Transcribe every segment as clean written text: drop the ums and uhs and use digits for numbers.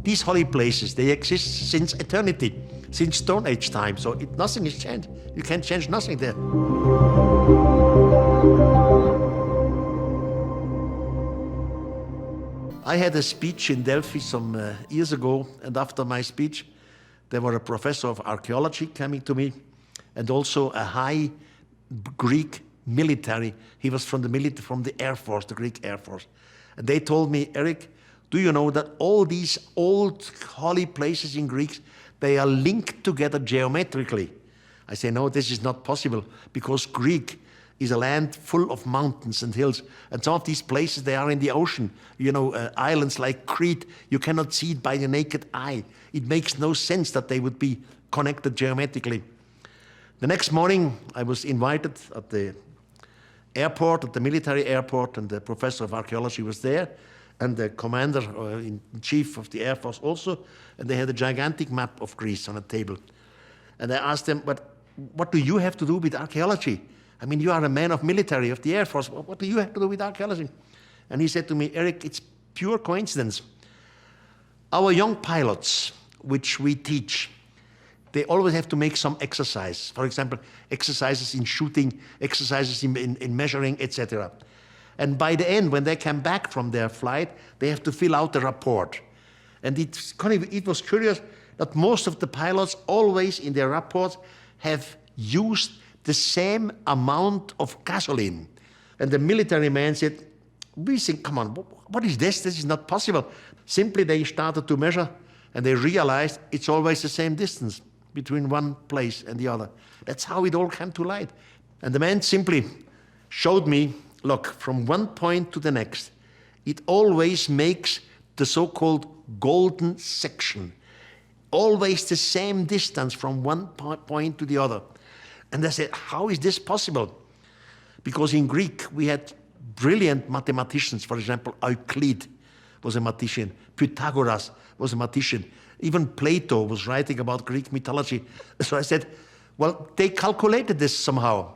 these holy places, they exist since eternity, since Stone Age time, so nothing has changed. You can't change nothing there. I had a speech in Delphi some years ago, and after my speech, there was a professor of archaeology coming to me, and also a high Greek military. He was from the Air Force, the Greek Air Force. And they told me, Erich, do you know that all these old holy places in Greece, they are linked together geometrically? I say, no, this is not possible, because Greek is a land full of mountains and hills. And some of these places, they are in the ocean. You know, islands like Crete, you cannot see it by the naked eye. It makes no sense that they would be connected geometrically. The next morning, I was invited at the airport, at the military airport, and the professor of archaeology was there, and the commander in chief of the Air Force also, and they had a gigantic map of Greece on a table. And I asked them, but what do you have to do with archaeology? I mean, you are a man of military, of the Air Force. What do you have to do with archaeology? And he said to me, Erich, it's pure coincidence. Our young pilots, which we teach, they always have to make some exercise. For example, exercises in shooting, exercises in measuring, etc. And by the end, when they come back from their flight, they have to fill out the report. And it was curious that most of the pilots always in their reports have used the same amount of gasoline. And the military man said, we think, come on, what is this? This is not possible. Simply they started to measure and they realized it's always the same distance between one place and the other. That's how it all came to light. And the man simply showed me, look, from one point to the next, it always makes the so-called golden section. Always the same distance from one point to the other. And I said, how is this possible? Because in Greek, we had brilliant mathematicians. For example, Euclid was a mathematician. Pythagoras was a mathematician. Even Plato was writing about Greek mythology. So I said, well, they calculated this somehow.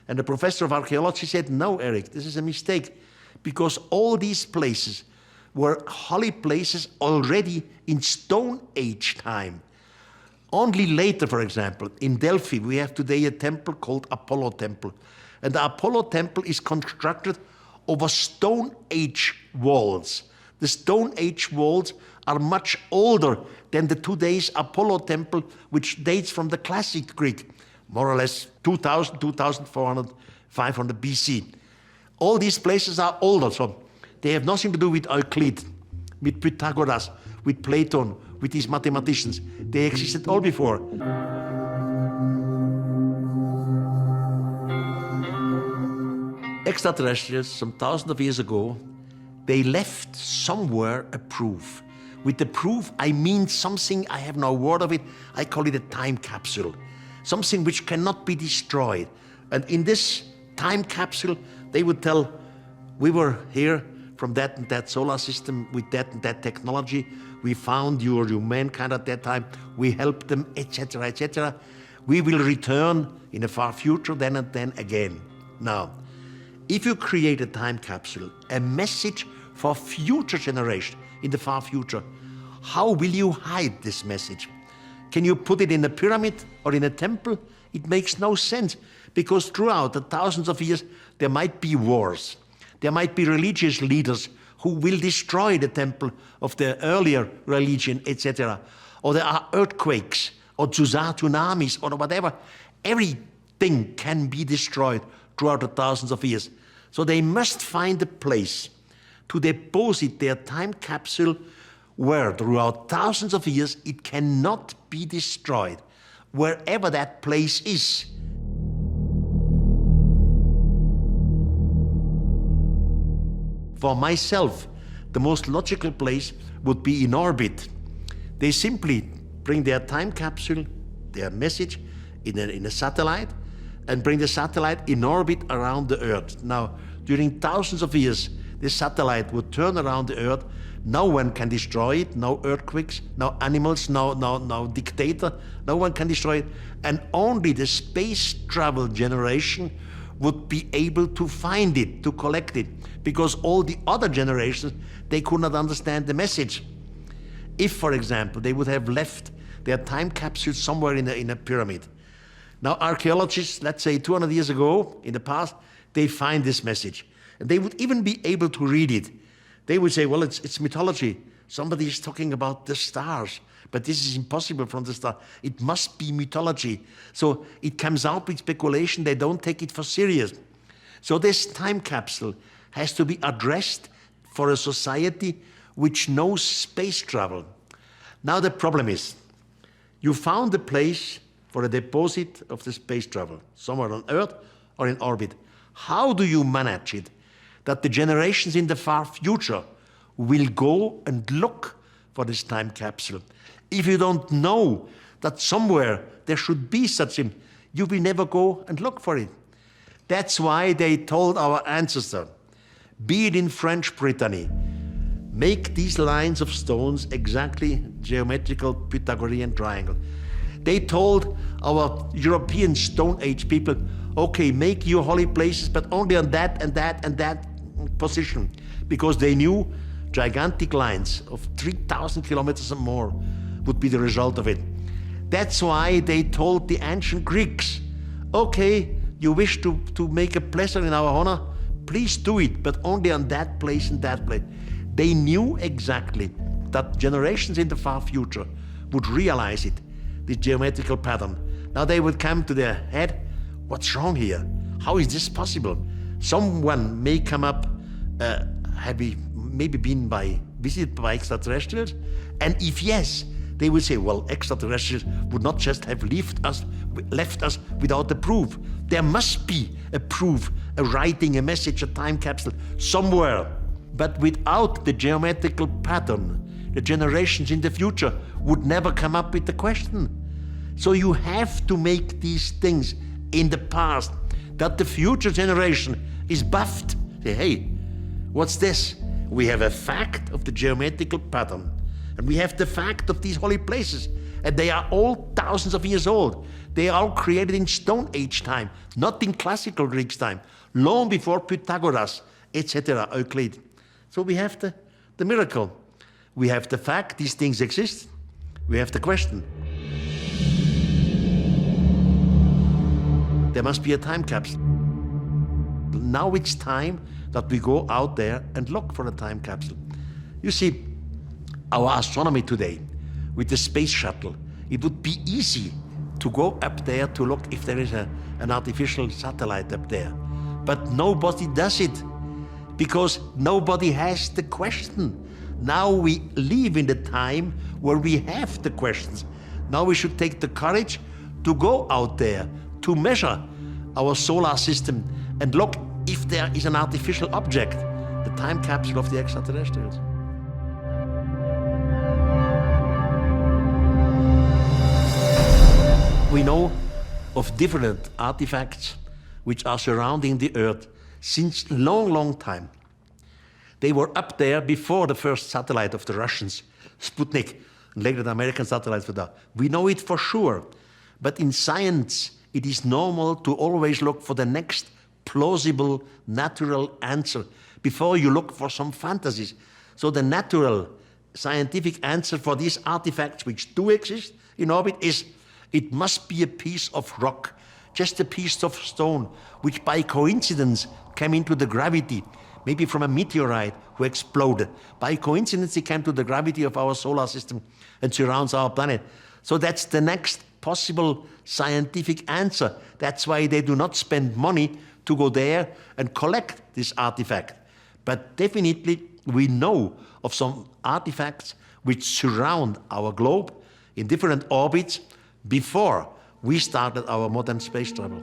And the professor of archaeology said, no, Erich, this is a mistake. Because all these places were holy places already in Stone Age time. Only later, for example, in Delphi, we have today a temple called Apollo Temple. And the Apollo Temple is constructed over Stone Age walls. The Stone Age walls are much older than the today's Apollo Temple, which dates from the classic Greek, more or less 2000, 2400, 500 BC. All these places are older, so they have nothing to do with Euclid, with Pythagoras, with Plato, with these mathematicians. They existed all before. Extraterrestrials, some thousands of years ago, they left somewhere a proof. With the proof, I mean something, I have no word of it, I call it a time capsule. Something which cannot be destroyed. And in this time capsule, they would tell, we were here from that and that solar system with that and that technology. We found your mankind at that time. We helped them, etc., etc. We will return in the far future then and then again. Now, if you create a time capsule, a message for future generations in the far future, how will you hide this message? Can you put it in a pyramid or in a temple? It makes no sense, because throughout the thousands of years, there might be wars. There might be religious leaders who will destroy the temple of the earlier religion, etc. Or there are earthquakes, or tsunamis, or whatever. Everything can be destroyed throughout the thousands of years. So they must find a place to deposit their time capsule where throughout thousands of years it cannot be destroyed, wherever that place is. For myself, the most logical place would be in orbit. They simply bring their time capsule, their message, in a satellite, and bring the satellite in orbit around the Earth. Now, during thousands of years, this satellite would turn around the Earth. No one can destroy it, no earthquakes, no animals, no dictator, no one can destroy it. And only the space travel generation would be able to find it, to collect it, because all the other generations, they could not understand the message. if, for example, they would have left their time capsule somewhere in a pyramid. Now, archaeologists, let's say 200 years ago, in the past, they find this message. And they would even be able to read it. They would say, well, it's mythology. Somebody is talking about the stars, but this is impossible from the stars. It must be mythology. So it comes out with speculation. They don't take it for serious. So this time capsule has to be addressed for a society which knows space travel. Now the problem is, you found a place for a deposit of the space travel, somewhere on Earth or in orbit. How do you manage it that the generations in the far future will go and look for this time capsule? If you don't know that somewhere there should be such a, you will never go and look for it. That's why they told our ancestor, be it in French Brittany, make these lines of stones exactly geometrical Pythagorean triangle. They told our European Stone Age people, okay, make your holy places, but only on that and that and that position, because they knew gigantic lines of 3,000 kilometers and more would be the result of it. That's why they told the ancient Greeks, okay, you wish to make a pleasure in our honor, please do it, but only on that place and that place. They knew exactly that generations in the far future would realize it, this geometrical pattern. Now they would come to their head, what's wrong here? How is this possible? Someone may come up, have we maybe been visited by extraterrestrials? And if yes, they will say, well, extraterrestrials would not just have left us without a proof. There must be a proof, a writing, a message, a time capsule somewhere. But without the geometrical pattern, the generations in the future would never come up with the question. So you have to make these things in the past that the future generation is buffed. Say, hey, what's this? We have a fact of the geometrical pattern, and we have the fact of these holy places, and they are all thousands of years old. They are all created in Stone Age time, not in classical Greek time, long before Pythagoras, etc., Euclid. So we have the miracle. We have the fact these things exist. We have the question. There must be a time capsule. Now it's time that we go out there and look for a time capsule. You see, our astronomy today, with the space shuttle, it would be easy to go up there to look if there is an artificial satellite up there. But nobody does it, because nobody has the question. Now we live in the time where we have the questions. Now we should take the courage to go out there, to measure our solar system and look if there is an artificial object, the time capsule of the extraterrestrials. We know of different artifacts which are surrounding the Earth since long, long time. They were up there before the first satellite of the Russians, Sputnik, and later the American satellites were there. We know it for sure, but in science, it is normal to always look for the next plausible, natural answer before you look for some fantasies. So the natural, scientific answer for these artifacts which do exist in orbit is it must be a piece of rock, just a piece of stone, which by coincidence came into the gravity, maybe from a meteorite who exploded. By coincidence, it came to the gravity of our solar system and surrounds our planet. So that's the next possible scientific answer. That's why they do not spend money to go there and collect this artifact. But definitely, we know of some artifacts which surround our globe in different orbits before we started our modern space travel.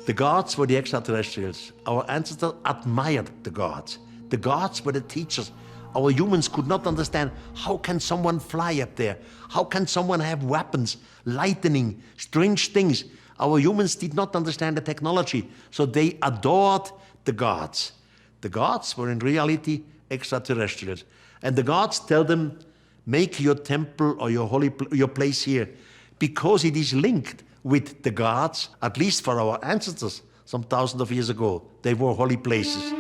The gods were the extraterrestrials. Our ancestors admired the gods. The gods were the teachers. Our humans could not understand, how can someone fly up there? How can someone have weapons, lightning, strange things? Our humans did not understand the technology, so they adored the gods. The gods were in reality extraterrestrials. And the gods tell them, make your temple or your place here, because it is linked with the gods, at least for our ancestors, some thousands of years ago. They were holy places.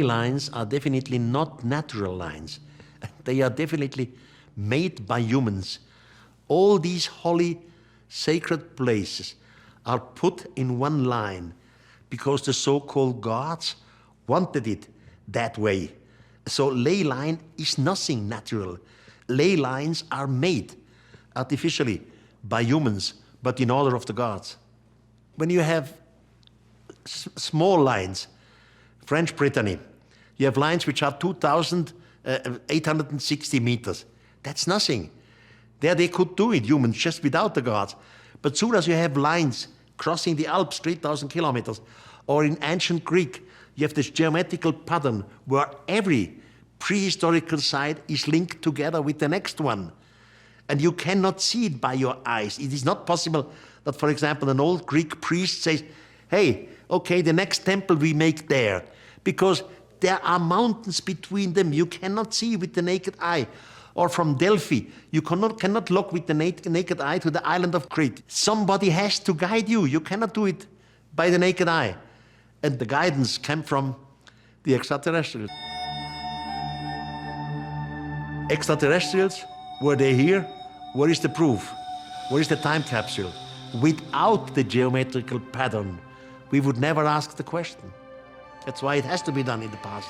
lines are definitely not natural lines. They are definitely made by humans. All these holy, sacred places are put in one line because the so-called gods wanted it that way. So ley line is nothing natural. Ley lines are made artificially by humans, but in order of the gods. When you have small lines, French Brittany, you have lines which are 2,860 meters. That's nothing. There they could do it, humans, just without the gods. But soon as you have lines crossing the Alps, 3,000 kilometers, or in ancient Greek, you have this geometrical pattern where every prehistorical site is linked together with the next one. And you cannot see it by your eyes. It is not possible that, for example, an old Greek priest says, hey, okay, the next temple we make there, because there are mountains between them. You cannot see with the naked eye. Or from Delphi, you cannot look with the naked eye to the island of Crete. Somebody has to guide you. You cannot do it by the naked eye. And the guidance came from the extraterrestrials. Extraterrestrials, were they here? Where is the proof? Where is the time capsule? Without the geometrical pattern, we would never ask the question. That's why it has to be done in the past.